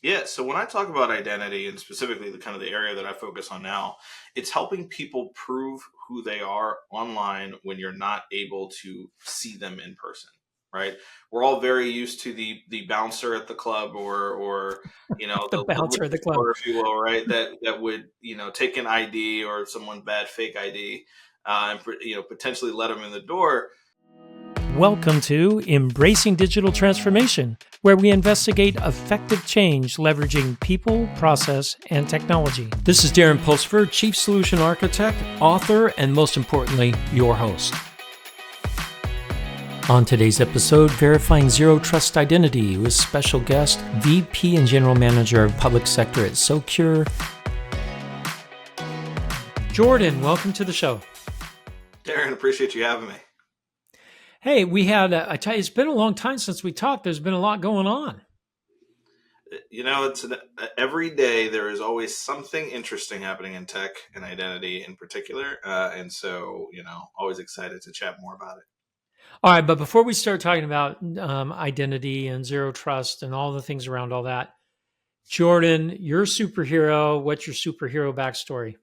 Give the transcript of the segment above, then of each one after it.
Yeah, so when I talk about identity and specifically the kind of the area that I focus on now, it's helping people prove who they are online when you're not able to see them in person, right? We're all very used to the bouncer at the club or The the bouncer of the liquor club. store, if you will, right? That would take an ID or someone's bad fake ID and potentially let them in the door. Welcome to Embracing Digital Transformation, where we investigate effective change leveraging people, process, and technology. This is Darren Pulsford, Chief Solution Architect, author, and most importantly, your host. On today's episode, verifying Zero Trust Identity with special guest, VP and General Manager of Public Sector at Socure, Jordan. Welcome to the show. Darren, appreciate you having me. Hey, we had, I tell you, it's been a long time since we talked. There's been a lot going on. Every day there is always something interesting happening in tech and identity in particular. And so, always excited to chat more about it. All right, but before we start talking about identity and zero trust and all the things around all that, Jordan, you're a superhero. What's your superhero backstory?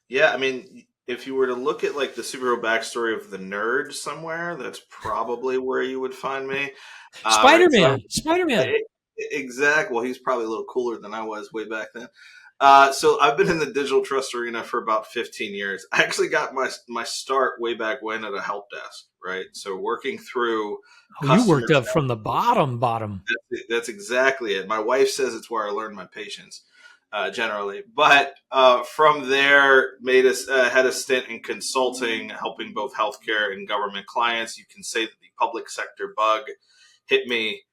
Yeah, I mean, if you were to look at like the superhero backstory of the nerd somewhere, that's probably where you would find me. Right? Spider-Man. Spider-Man. Exactly. Well, he's probably a little cooler than I was way back then. So I've been in the digital trust arena for about 15 years. I actually got my start way back when at a help desk, right? So working through Oh, you customer worked up from the bottom. That's exactly it. My wife says it's where I learned my patience, generally. But from there, had a stint in consulting, helping both healthcare and government clients. You can say that the public sector bug hit me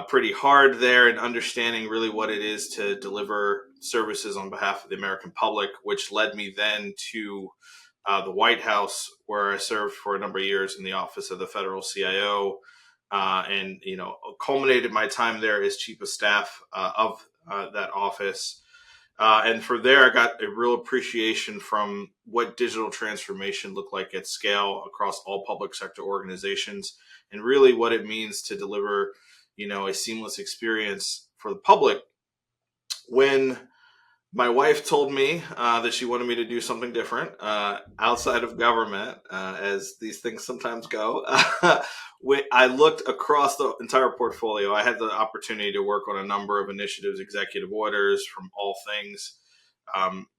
pretty hard there, and understanding really what it is to deliver services on behalf of the American public, which led me then to the White House, where I served for a number of years in the office of the federal CIO. And culminated my time there as chief of staff of that office. And for there, I got a real appreciation from what digital transformation looked like at scale across all public sector organizations, and really what it means to deliver, a seamless experience for the public. When my wife told me that she wanted me to do something different outside of government, as these things sometimes go. I looked across the entire portfolio. I had the opportunity to work on a number of initiatives, executive orders from all things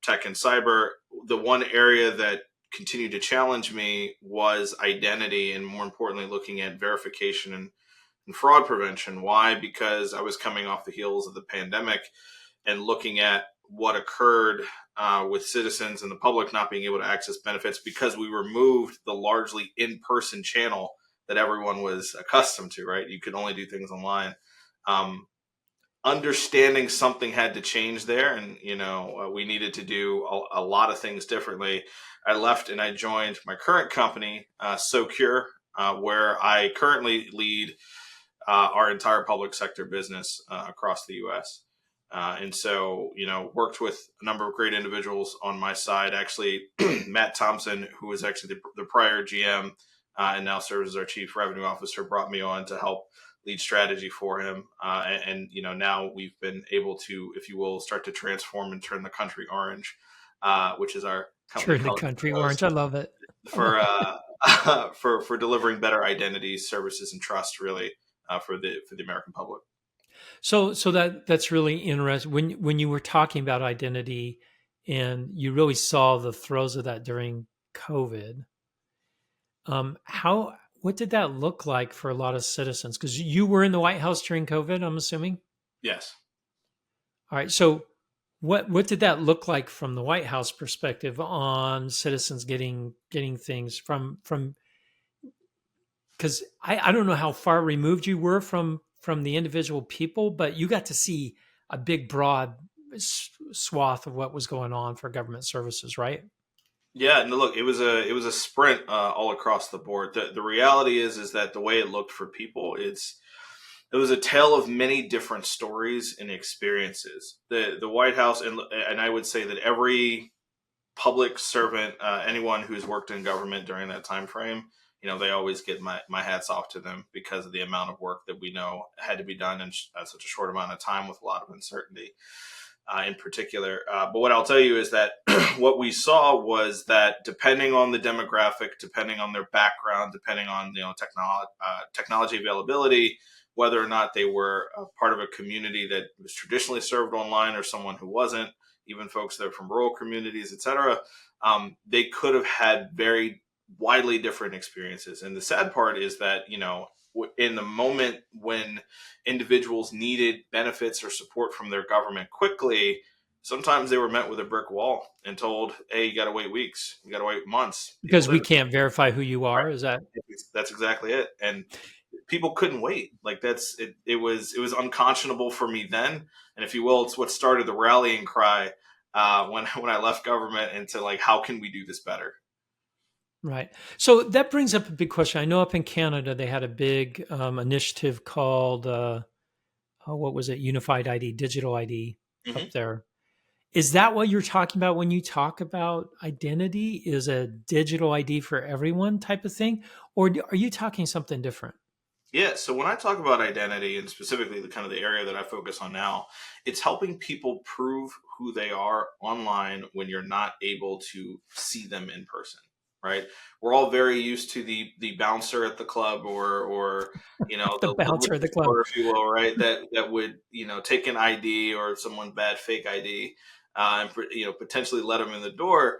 tech and cyber. The one area that continued to challenge me was identity, and more importantly, looking at verification and fraud prevention. Why? Because I was coming off the heels of the pandemic and looking at what occurred with citizens and the public not being able to access benefits because we removed the largely in-person channel that everyone was accustomed to, right? You could only do things online. Understanding something had to change there, and we needed to do a lot of things differently. I left and I joined my current company, Socure, where I currently lead our entire public sector business across the U.S. And so, worked with a number of great individuals on my side. Actually, Matt Thompson, who was actually the prior GM and now serves as our chief revenue officer, brought me on to help lead strategy for him. And now we've been able to, if you will, start to transform and turn the country orange, which is our company. Turn the country orange. I love it. For for delivering better identities, services, and trust, really, for the American public. So that's really interesting. When you were talking about identity, and you really saw the throes of that during COVID, what did that look like for a lot of citizens? Because you were in the White House during COVID, I'm assuming. Yes. All right. So what did that look like from the White House perspective on citizens getting things from? Because I don't know how far removed you were from the individual people, but you got to see a big, broad swath of what was going on for government services, right? Yeah, and look, it was a sprint all across the board. The reality is that the way it looked for people, it was a tale of many different stories and experiences. The White House, and I would say that every public servant, anyone who's worked in government during that time frame, they always get my hats off to them because of the amount of work that we know had to be done in such a short amount of time with a lot of uncertainty in particular. But what I'll tell you is that what we saw was that depending on the demographic, depending on their background, depending on technology availability, whether or not they were a part of a community that was traditionally served online or someone who wasn't, even folks that are from rural communities, et cetera, they could have had very widely different experiences. And the sad part is that, in the moment when individuals needed benefits or support from their government quickly, sometimes they were met with a brick wall and told, hey, you got to wait weeks, you got to wait months. Because we can't verify who you are. Is that? That's exactly it. And people couldn't wait. Like it was unconscionable for me then. And if you will, it's what started the rallying cry when I left government into like, how can we do this better? Right. So that brings up a big question. I know up in Canada, they had a big initiative called, what was it? Unified ID, digital ID up there. Is that what you're talking about when you talk about identity? Is a digital ID for everyone type of thing? Or are you talking something different? Yeah. So when I talk about identity, and specifically the kind of the area that I focus on now, it's helping people prove who they are online when you're not able to see them in person. Right. We're all very used to the bouncer at the club or The bouncer at the club, store, if you will, right? That would take an ID or someone's bad fake ID and potentially let them in the door.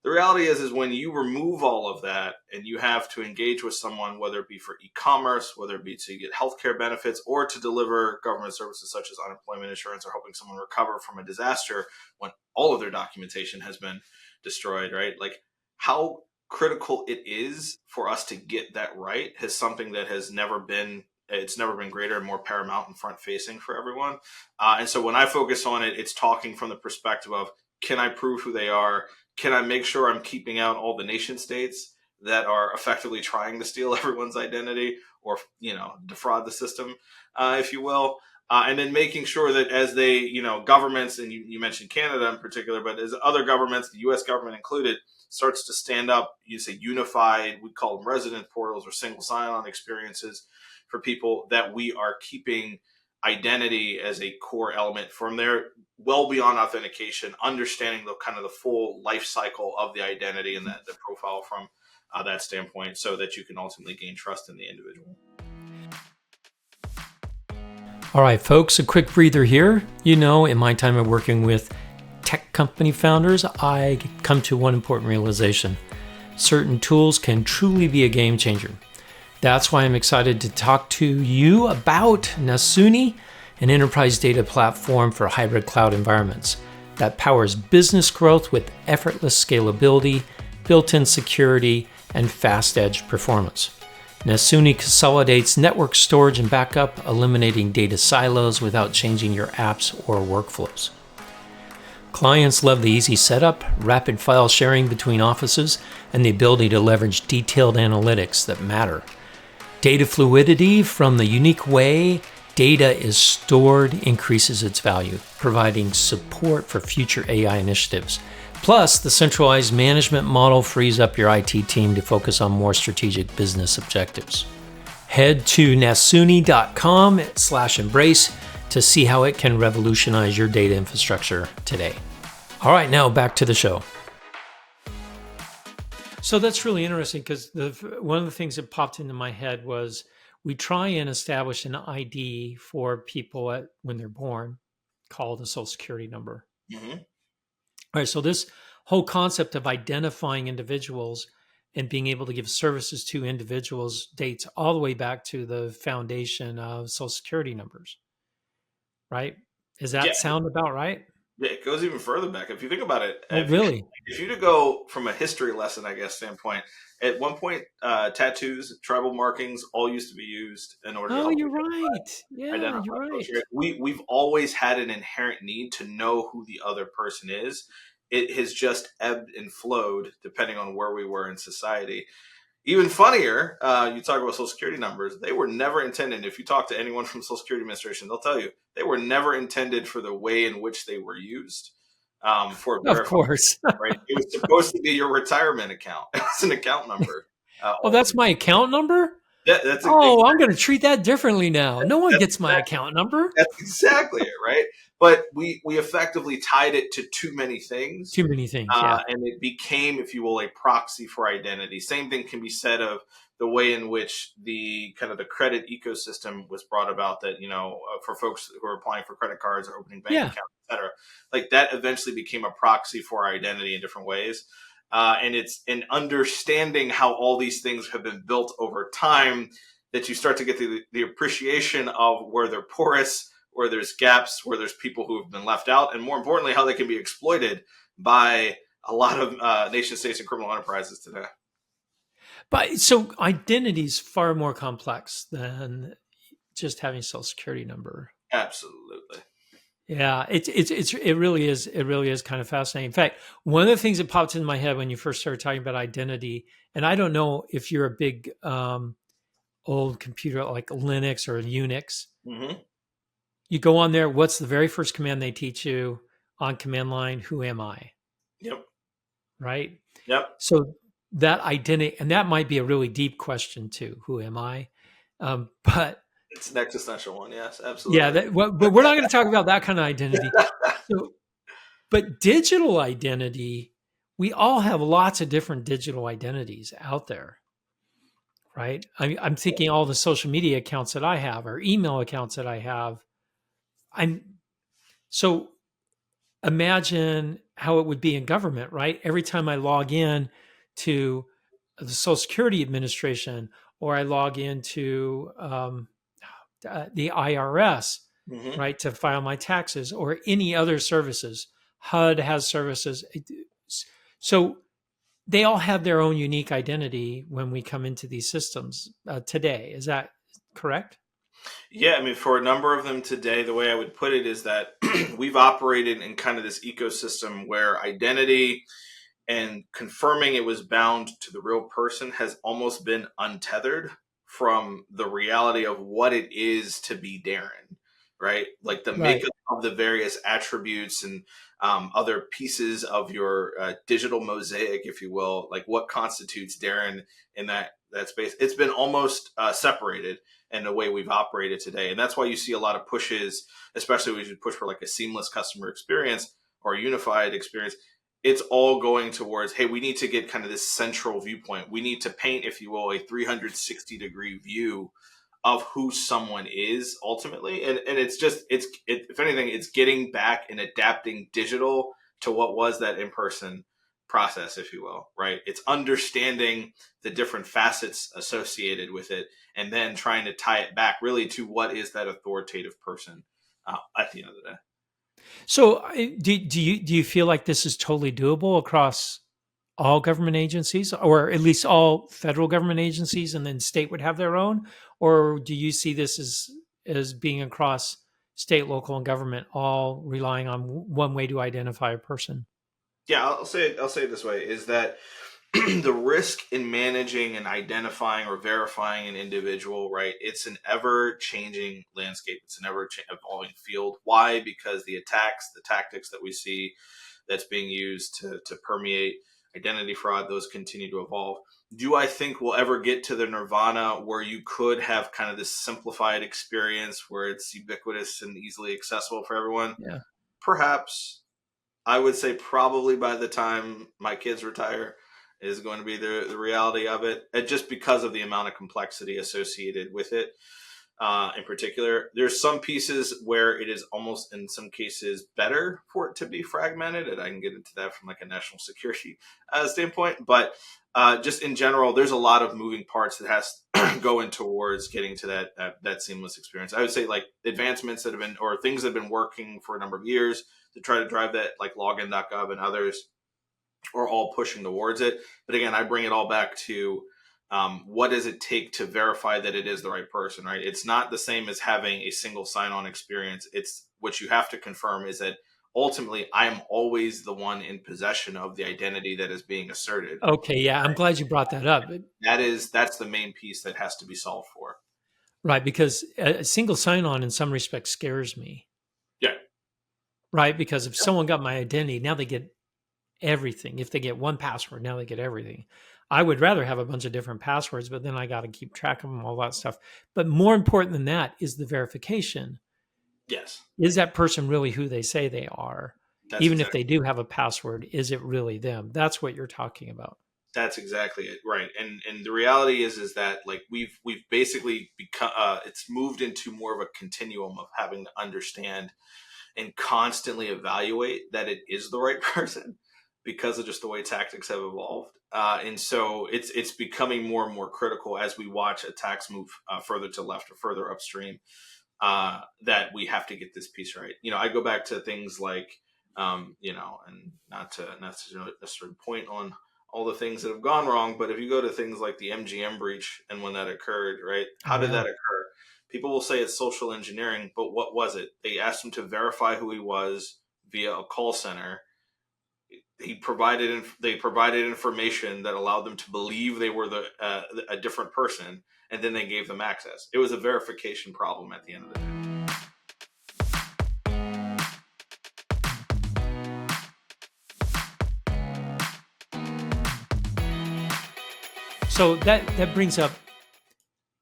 The reality is when you remove all of that and you have to engage with someone, whether it be for e-commerce, whether it be to get healthcare benefits or to deliver government services such as unemployment insurance or helping someone recover from a disaster when all of their documentation has been destroyed, right? Like how critical it is for us to get that right is something that it's never been greater and more paramount and front facing for everyone. And so when I focus on it, it's talking from the perspective of, can I prove who they are? Can I make sure I'm keeping out all the nation states that are effectively trying to steal everyone's identity or, defraud the system, if you will? And then making sure that as they, governments, and you mentioned Canada in particular, but as other governments, the U.S. government included, starts to stand up, you say unified, we call them resident portals or single sign-on experiences for people, that we are keeping identity as a core element from there, well beyond authentication, understanding the kind of the full life cycle of the identity and the profile from that standpoint, so that you can ultimately gain trust in the individual. All right, folks, a quick breather here. In my time of working with tech company founders, I come to one important realization. Certain tools can truly be a game changer. That's why I'm excited to talk to you about Nasuni, an enterprise data platform for hybrid cloud environments that powers business growth with effortless scalability, built-in security, and fast edge performance. Nasuni consolidates network storage and backup, eliminating data silos without changing your apps or workflows. Clients love the easy setup, rapid file sharing between offices, and the ability to leverage detailed analytics that matter. Data fluidity from the unique way data is stored increases its value, providing support for future AI initiatives. Plus, the centralized management model frees up your IT team to focus on more strategic business objectives. Head to nasuni.com/embrace to see how it can revolutionize your data infrastructure today. All right, now back to the show. So that's really interesting because one of the things that popped into my head was we try and establish an ID for people when they're born called a social security number. Mm-hmm. All right, so this whole concept of identifying individuals and being able to give services to individuals dates all the way back to the foundation of social security numbers, right? Does that sound about right? Yeah, it goes even further back. If you think about it, really? If you to go from a history lesson, I guess, standpoint, at one point, tattoos, tribal markings, all used to be used in order. Oh, you're right. Yeah, you're right. We've always had an inherent need to know who the other person is. It has just ebbed and flowed depending on where we were in society. Even funnier, you talk about Social Security numbers. They were never intended. If you talk to anyone from the Social Security Administration, they'll tell you they were never intended for the way in which they were used. For of course, right? It was supposed to be your retirement account. It's an account number. Oh, that's my account number? That's Oh, I'm going to treat that differently now. No one gets my exactly, account number. that's exactly it, right? But we effectively tied it to too many things, Too many things. Yeah. and it became, if you will, a proxy for identity. Same thing can be said of the way in which the kind of the credit ecosystem was brought about. That for folks who are applying for credit cards or opening bank Yeah. accounts, etc., like that eventually became a proxy for our identity in different ways. And it's in understanding how all these things have been built over time that you start to get the appreciation of where they're porous, where there's gaps, where there's people who have been left out, and more importantly, how they can be exploited by a lot of nation states and criminal enterprises today. But so identity is far more complex than just having a social security number. Absolutely. Yeah, it really is. It really is kind of fascinating. In fact, one of the things that popped into my head when you first started talking about identity, and I don't know if you're a big old computer like Linux or Unix. Mm-hmm. You go on there. What's the very first command they teach you on command line? Who am I? Yep. Right. Yep. So that identity, and that might be a really deep question too. Who am I? But It's an existential one. Yes, yeah, absolutely. but we're not going to talk about that kind of identity. So, but digital identity, we all have lots of different digital identities out there, right? I'm thinking all the social media accounts that I have or email accounts that I have. I'm so imagine how it would be in government, right? Every time I log in to the Social Security Administration or I log into the IRS, Mm-hmm. right, to file my taxes or any other services. HUD has services. So they all have their own unique identity when we come into these systems today. Is that correct? Yeah, I mean, for a number of them today, the way I would put it is that we've operated in kind of this ecosystem where identity and confirming it was bound to the real person has almost been untethered from the reality of what it is to be Darren, right? Like the Right. makeup of the various attributes and other pieces of your digital mosaic, if you will, like what constitutes Darren in that space. It's been almost separated in the way we've operated today, and that's why you see a lot of pushes, especially when you push for like a seamless customer experience or a unified experience. It's all going towards, hey, we need to get kind of this central viewpoint. We need to paint, if you will, a 360-degree view of who someone is ultimately. And it's just, if anything, it's getting back and adapting digital to what was that in-person process, if you will, right? It's understanding the different facets associated with it and then trying to tie it back really to what is that authoritative person at the end of the day. So do you feel like this is totally doable across all government agencies, or at least all federal government agencies, and then state would have their own, or do you see this as being across state, local, and government, all relying on one way to identify a person? Yeah, I'll say it this way is that the risk in managing and identifying or verifying an individual, right? It's an ever changing landscape. It's an ever evolving field. Why? Because the attacks, the tactics that we see that's being used to permeate identity fraud, those continue to evolve. Do I think we'll ever get to the nirvana where you could have kind of this simplified experience where it's ubiquitous and easily accessible for everyone? Yeah. Perhaps. I would say probably by the time my kids retire is going to be the reality of it, and just because of the amount of complexity associated with it. In particular, there's some pieces where it is almost in some cases better for it to be fragmented, and I can get into that from like a national security standpoint. But just in general, there's a lot of moving parts that has going towards getting to that seamless experience. I would say like advancements that have been or things that have been working for a number of years to try to drive that, like login.gov and others, are all pushing towards it. But again, I bring it all back to what does it take to verify that it is the right person, right? It's not the same as having a single sign-on experience. It's what you have to confirm is that ultimately I am always the one in possession of the identity that is being asserted. Okay. Yeah. I'm glad you brought that up. That's the main piece that has to be solved for. Right. Because a single sign on in some respects scares me. Yeah. Right. Because if someone got my identity, now they get everything. If they get one password, now they get everything. I would rather have a bunch of different passwords, but then I got to keep track of them, all that stuff. But more important than that is the verification. Yes, Is that person really who they say they are? that's Even if exactly they do have a password, is it really them? That's what you're talking about. that's exactly it, right? And the reality is that like we've basically become it's moved into more of a continuum of having to understand and constantly evaluate that it is the right person because of just the way tactics have evolved. And so it's becoming more and more critical as we watch attacks move further to left or further upstream, that we have to get this piece right. I go back to things like, and not to necessarily point on all the things that have gone wrong, but if you go to things like the MGM breach and when that occurred, right? Oh How did yeah. that occur? People will say it's social engineering, but what was it? They asked him to verify who he was via a call center. They provided information that allowed them to believe they were a different person, and then they gave them access. It was a verification problem at the end of the day. So that brings up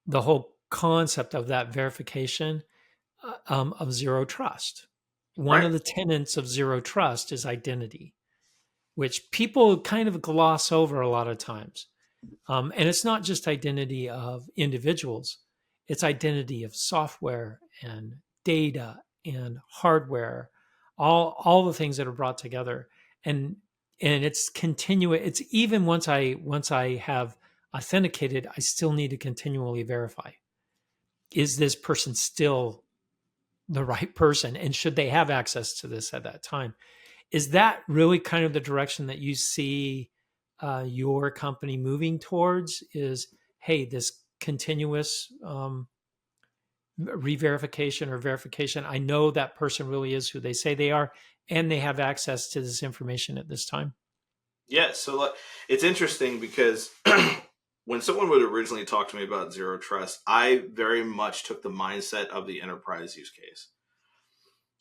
the whole concept of that verification of zero trust. One Right. of the tenets of zero trust is identity, which people kind of gloss over a lot of times. And it's not just identity of individuals, it's identity of software and data and hardware, all the things that are brought together. And it's continuous. It's even once I have authenticated, I still need to continually verify. Is this person still the right person? And should they have access to this at that time? Is that really kind of the direction that you see your company moving towards? Is, hey, this continuous re-verification or verification, I know that person really is who they say they are, and they have access to this information at this time. Yeah. So it's interesting because when someone would originally talk to me about zero trust, I very much took the mindset of the enterprise use case.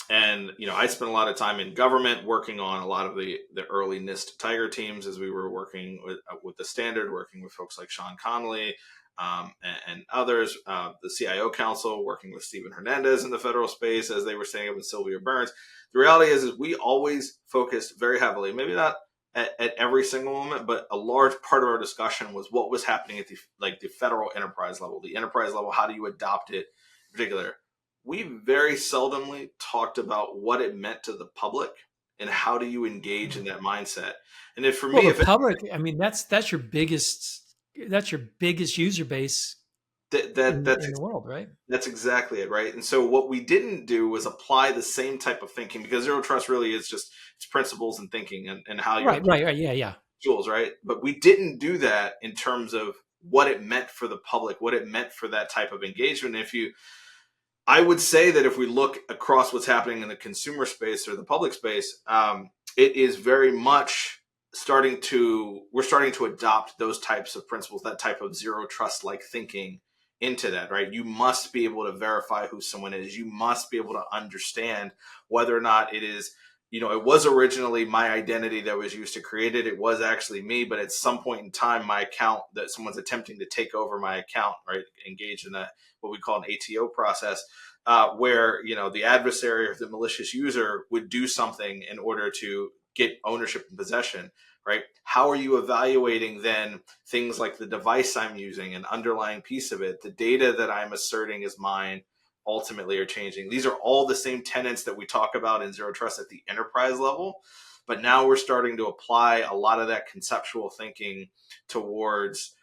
And I spent a lot of time in government working on a lot of the early NIST Tiger teams as we were working with the standard, working with folks like Sean Connolly, and others, the CIO Council, working with Stephen Hernandez in the federal space as they were staying up with Sylvia Burns. The reality is we always focused very heavily, maybe not at every single moment, but a large part of our discussion was what was happening at the federal enterprise level. The enterprise level, how do you adopt it in particular? We very seldomly talked about what it meant to the public and how do you engage in that mindset. And if for Well, me, the if public, I mean, that's your biggest user base that, in that the, that's in the world, right? that's exactly it, right? And so what we didn't do was apply the same type of thinking because zero trust really is just it's principles and thinking and how you're Right, right, right. Yeah, yeah. tools, right? But we didn't do that in terms of what it meant for the public, what it meant for that type of engagement. I would say that if we look across what's happening in the consumer space or the public space, it is very much we're starting to adopt those types of principles, that type of zero trust like thinking into that, right? You must be able to verify who someone is. You must be able to understand whether or not it is, it was originally my identity that was used to create it. It was actually me, but at some point in time, my account that someone's attempting to take over my account, right? Engage in what we call an ATO process, where the adversary or the malicious user would do something in order to get ownership and possession, right? How are you evaluating then things like the device I'm using, an underlying piece of it, the data that I'm asserting is mine, ultimately are changing. These are all the same tenets that we talk about in zero trust at the enterprise level, but now we're starting to apply a lot of that conceptual thinking towards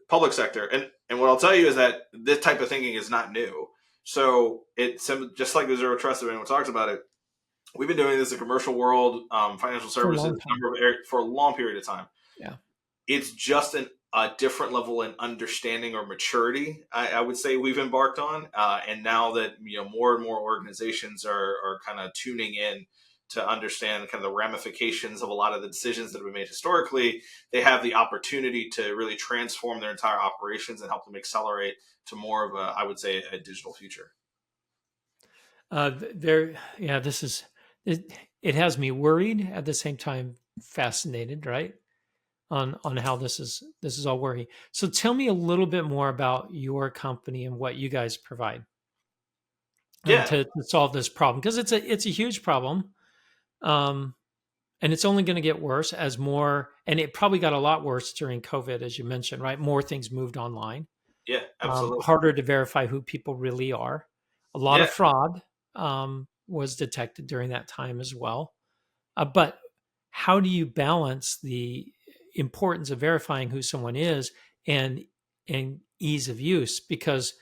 public sector. And what I'll tell you is that this type of thinking is not new. So it's just like the zero trust, if anyone talks about it, we've been doing this in commercial world, financial For a services, long time. for a long period of time. Yeah. It's just a different level in understanding or maturity, I would say we've embarked on. And now that, more and more organizations are kind of tuning in to understand kind of the ramifications of a lot of the decisions that have been made historically, they have the opportunity to really transform their entire operations and help them accelerate to more of I would say, a digital future. Yeah, this is, it has me worried at the same time fascinated, right? on how this is all working. So tell me a little bit more about your company and what you guys provide and Yeah, to solve this problem, because it's a huge problem. Um, and it's only going to get worse as more, and it probably got a lot worse during COVID, as you mentioned, right? More things moved online, yeah, absolutely. harder to verify who people really are. A lot Yeah, of fraud was detected during that time as well. But how do you balance the importance of verifying who someone is and ease of use? Because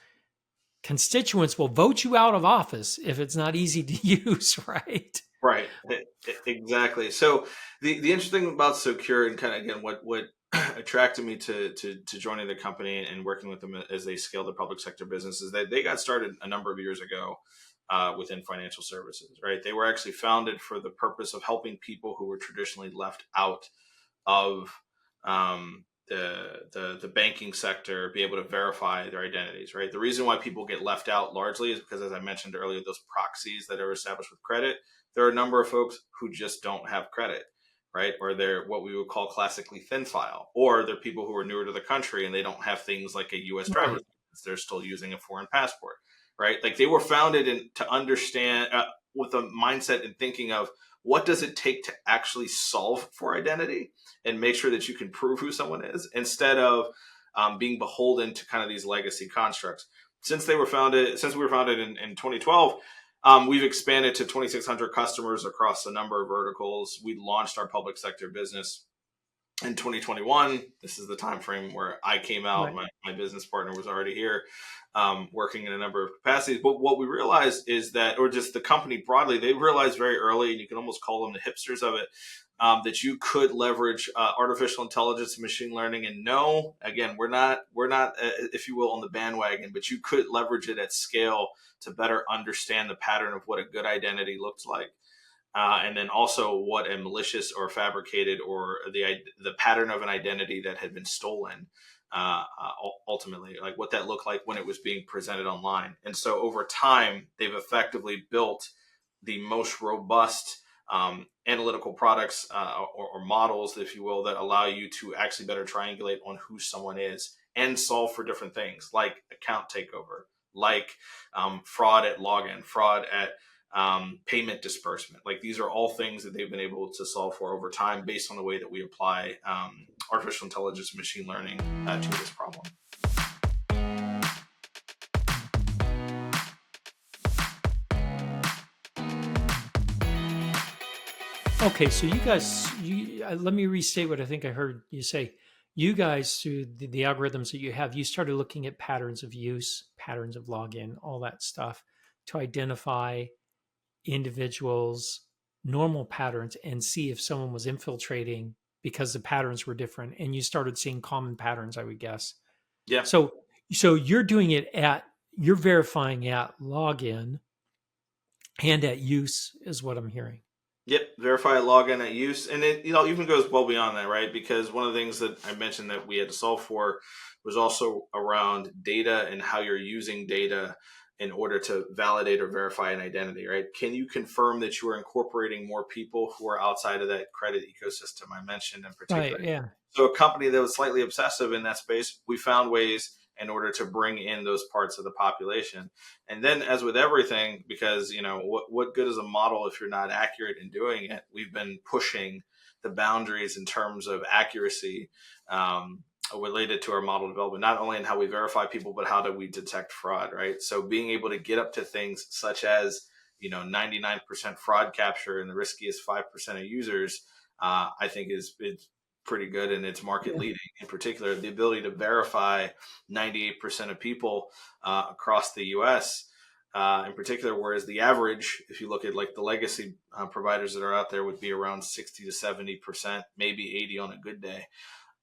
constituents will vote you out of office if it's not easy to use, right? right. Exactly. So the interesting about Socure, and kind of again what attracted me to joining the company and working with them as they scale the public sector business is that they got started a number of years ago within financial services. Right, they were actually founded for the purpose of helping people who were traditionally left out of the banking sector be able to verify their identities. Right, the reason why people get left out largely is because, as I mentioned earlier, those proxies that are established with credit, there are a number of folks who just don't have credit, right? Or they're what we would call classically thin file, or they're people who are newer to the country and they don't have things like a U.S. driver's Right. license. They're still using a foreign passport, right? Like they were founded to understand with a mindset and thinking of what does it take to actually solve for identity and make sure that you can prove who someone is instead of being beholden to kind of these legacy constructs. Since we were founded in 2012, we've expanded to 2,600 customers across a number of verticals. We launched our public sector business in 2021. This is the time frame where I came out. Right. My business partner was already here, working in a number of capacities. But what we realized is that, or just the company broadly, they realized very early, and you can almost call them the hipsters of it, that you could leverage artificial intelligence and machine learning. And no, again, we're not, if you will, on the bandwagon, but you could leverage it at scale to better understand the pattern of what a good identity looks like. And then also what a malicious or fabricated or the pattern of an identity that had been stolen, ultimately, like what that looked like when it was being presented online. And so over time, they've effectively built the most robust analytical products or models, if you will, that allow you to actually better triangulate on who someone is and solve for different things like account takeover, like fraud at login, fraud at payment disbursement. Like these are all things that they've been able to solve for over time based on the way that we apply artificial intelligence and machine learning to this problem. Okay, so you guys, let me restate what I think I heard you say. You guys, through the algorithms that you have, you started looking at patterns of use, patterns of login, all that stuff to identify individuals' normal patterns and see if someone was infiltrating because the patterns were different. And you started seeing common patterns, I would guess. Yeah. So, you're verifying at login and at use, is what I'm hearing. Yep, verify login at use, and it even goes well beyond that, right? Because one of the things that I mentioned that we had to solve for was also around data and how you're using data in order to validate or verify an identity, right? Can you confirm that you are incorporating more people who are outside of that credit ecosystem I mentioned in particular? Right. Yeah. So a company that was slightly obsessive in that space, we found ways in order to bring in those parts of the population. And then as with everything, because what good is a model if you're not accurate in doing it? We've been pushing the boundaries in terms of accuracy related to our model development, not only in how we verify people, but how do we detect fraud, right? So being able to get up to things such as 99% fraud capture in the riskiest 5% of users, I think it's pretty good, and it's market leading. In particular, the ability to verify 98% of people across the U.S. In particular, whereas the average, if you look at like the legacy providers that are out there, would be around 60 to 70%, maybe 80 on a good day.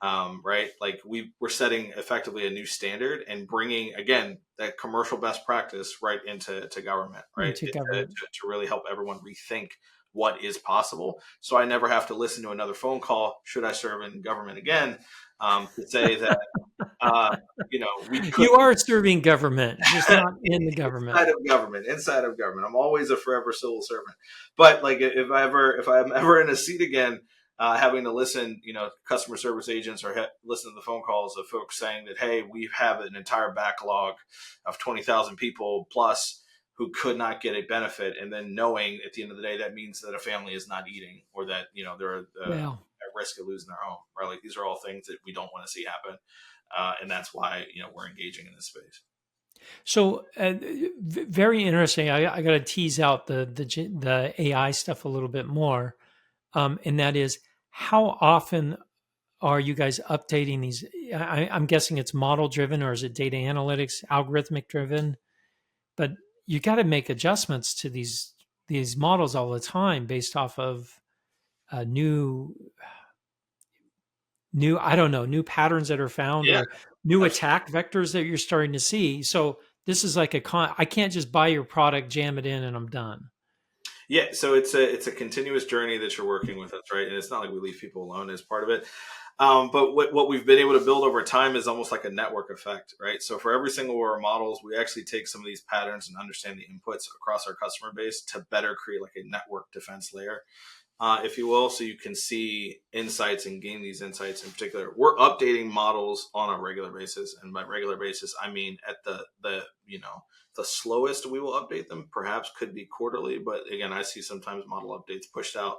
Right? Like we're setting effectively a new standard and bringing, again, that commercial best practice right into government, right? Into government. To really help everyone rethink what is possible. So I never have to listen to another phone call, should I serve in government again, to say that, we could. You are serving government, just not in the government. Inside of government. I'm always a forever civil servant. But like if I'm ever in a seat again, having to listen, customer service agents or listen to the phone calls of folks saying that, hey, we have an entire backlog of 20,000 people plus who could not get a benefit. And then knowing at the end of the day, that means that a family is not eating or that, they're Well, at risk of losing their home, right? Like these are all things that we don't want to see happen. And that's why, we're engaging in this space. so very interesting. I got to tease out the AI stuff a little bit more, and that is how often are you guys updating these? I'm guessing it's model driven, or is it data analytics, algorithmic driven? But you got to make adjustments to these models all the time based off of new I don't know, new patterns that are found Yeah. or new attack vectors that you're starting to see. So this is like I can't just buy your product, jam it in, and I'm done. Yeah, so it's a continuous journey that you're working with us, right? And it's not like we leave people alone as part of it. But what we've been able to build over time is almost like a network effect, right? So for every single one of our models, we actually take some of these patterns and understand the inputs across our customer base to better create like a network defense layer, if you will, so you can see insights and gain these insights. In particular, we're updating models on a regular basis, and by regular basis, I mean at the slowest we will update them. Perhaps could be quarterly, but again, I see sometimes model updates pushed out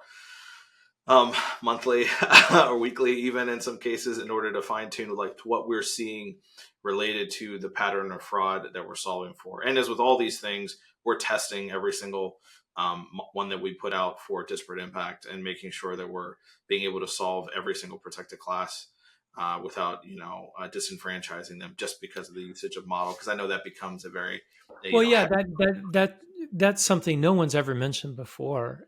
monthly or weekly, even in some cases, in order to fine tune like what we're seeing related to the pattern of fraud that we're solving for. And as with all these things, we're testing every single one that we put out for disparate impact and making sure that we're being able to solve every single protected class without disenfranchising them just because of the usage of model. Because I know that becomes a very Well, yeah, heavy. that's something no one's ever mentioned before,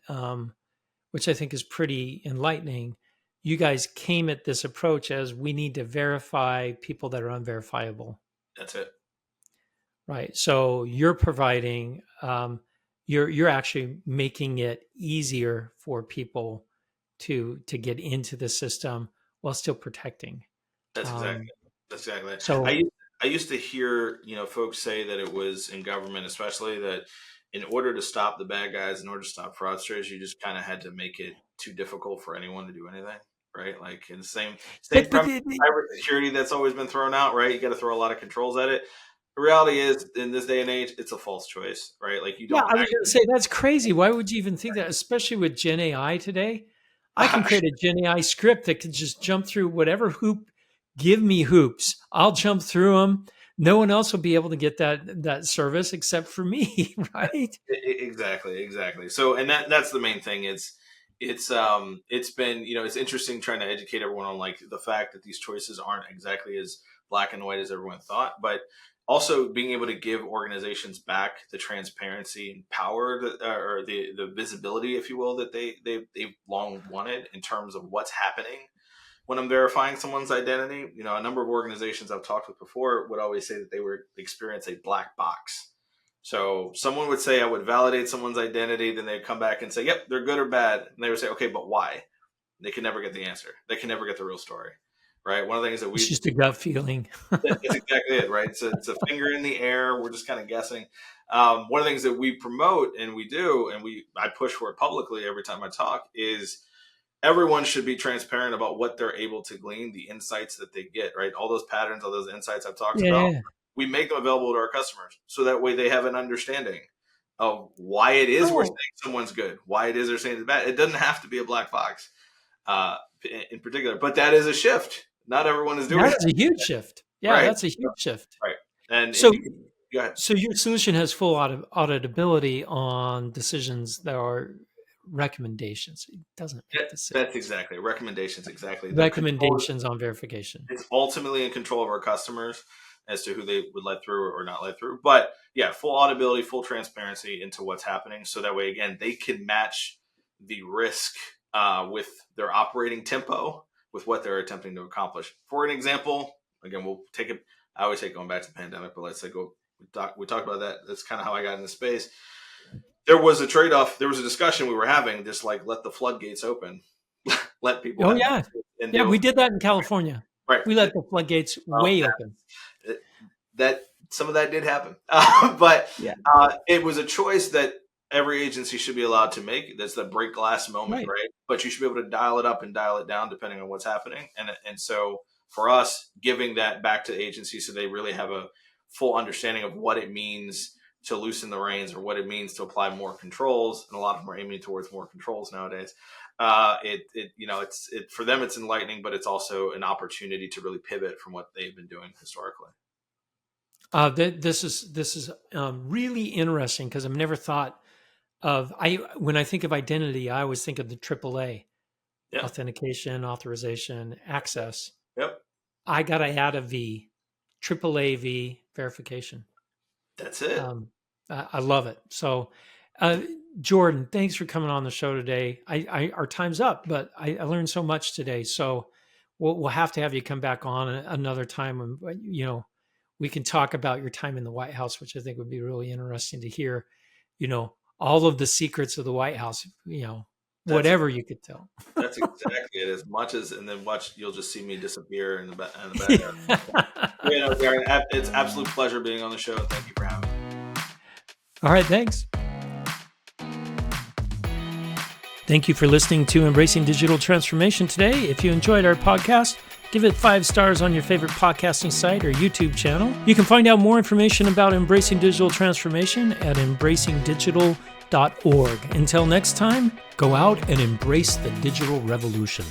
which I think is pretty enlightening. You guys came at this approach as we need to verify people that are unverifiable, That's it. right? So you're providing, you're actually making it easier for people to get into the system while still protecting. That's exactly. Um, That's exactly it. so I used to hear folks say that it was in government, especially that in order to stop the bad guys, in order to stop fraudsters, you just kind of had to make it too difficult for anyone to do anything, right? Like in the same but premise, cybersecurity that's always been thrown out, right? You got to throw a lot of controls at it. The reality is, in this day and age, it's a false choice, right? Like you yeah, don't I was going to actually. say that's crazy. Why would you even think that? Especially with Gen AI today, I can create a Gen AI script that can just jump through whatever hoop. Give me hoops. I'll jump through them. No one else will be able to get that service except for me, right? Exactly. So, and that's the main thing. It's been it's interesting trying to educate everyone on like the fact that these choices aren't exactly as black and white as everyone thought, but also being able to give organizations back the transparency and power or the visibility, if you will, that they've long wanted in terms of what's happening when I'm verifying someone's identity. A number of organizations I've talked with before would always say that they were experience a black box. So someone would say I would validate someone's identity, then they'd come back and say, "Yep, they're good or bad," and they would say, "Okay, but why?" They can never get the answer. They can never get the real story, right? One of the things that It's we just a gut feeling. that's exactly it, right? It's a finger in the air. We're just kind of guessing. One of the things that we promote and we do, and I push for it publicly every time I talk, is everyone should be transparent about what they're able to glean, the insights that they get, right? All those patterns, all those insights I've talked about, Yeah. we make them available to our customers so that way they have an understanding of why it is we're saying Oh, someone's good, why it is they're saying it's bad. It doesn't have to be a black box uh, in particular, but that is a shift. Not everyone is doing that it, is a huge shift. Yeah, right? that's a huge shift. Right. And So, you can go ahead. so your solution has full auditability on decisions that are recommendations. It doesn't Yeah, make that's decisions. exactly recommendations. Exactly. The control Recommendations on verification. is ultimately in control of our customers as to who they would let through or not let through. But yeah, full audibility, full transparency into what's happening. So that way, again, they can match the risk with their operating tempo with what they're attempting to accomplish. For an example, again, we'll take it. I always hate going back to the pandemic, but let's say we talked about that. That's kind of how I got into space. There was a trade-off. There was a discussion we were having, just like let the floodgates open, let people Oh have yeah, and yeah. do We did that in California. right. We let the floodgates Well, way open. that some of that did happen, but Yeah. it was a choice that every agency should be allowed to make. That's the break glass moment, Right. right? But you should be able to dial it up and dial it down depending on what's happening. And so for us, giving that back to agencies so they really have a full understanding of what it means to loosen the reins or what it means to apply more controls, and a lot of them are aiming towards more controls nowadays. It's for them, it's enlightening, but it's also an opportunity to really pivot from what they've been doing historically. This is really interesting because I've never thought of when I think of identity, I always think of the AAA, Yeah. authentication, authorization, access. Yep. I got to add a V, AAA V, verification. That's it. I love it. So, Jordan, thanks for coming on the show today. Our time's up, but I learned so much today. So we'll have to have you come back on another time, and we can talk about your time in the White House, which I think would be really interesting to hear. All of the secrets of the White House. Whatever you could tell. That's exactly it. As much as, and then you'll just see me disappear in the background. Darren, it's absolute pleasure being on the show. Thank you for having me. All right, thanks. Thank you for listening to Embracing Digital Transformation today. If you enjoyed our podcast, give it 5 stars on your favorite podcasting site or YouTube channel. You can find out more information about Embracing Digital Transformation at embracingdigital.org. Until next time, go out and embrace the digital revolution.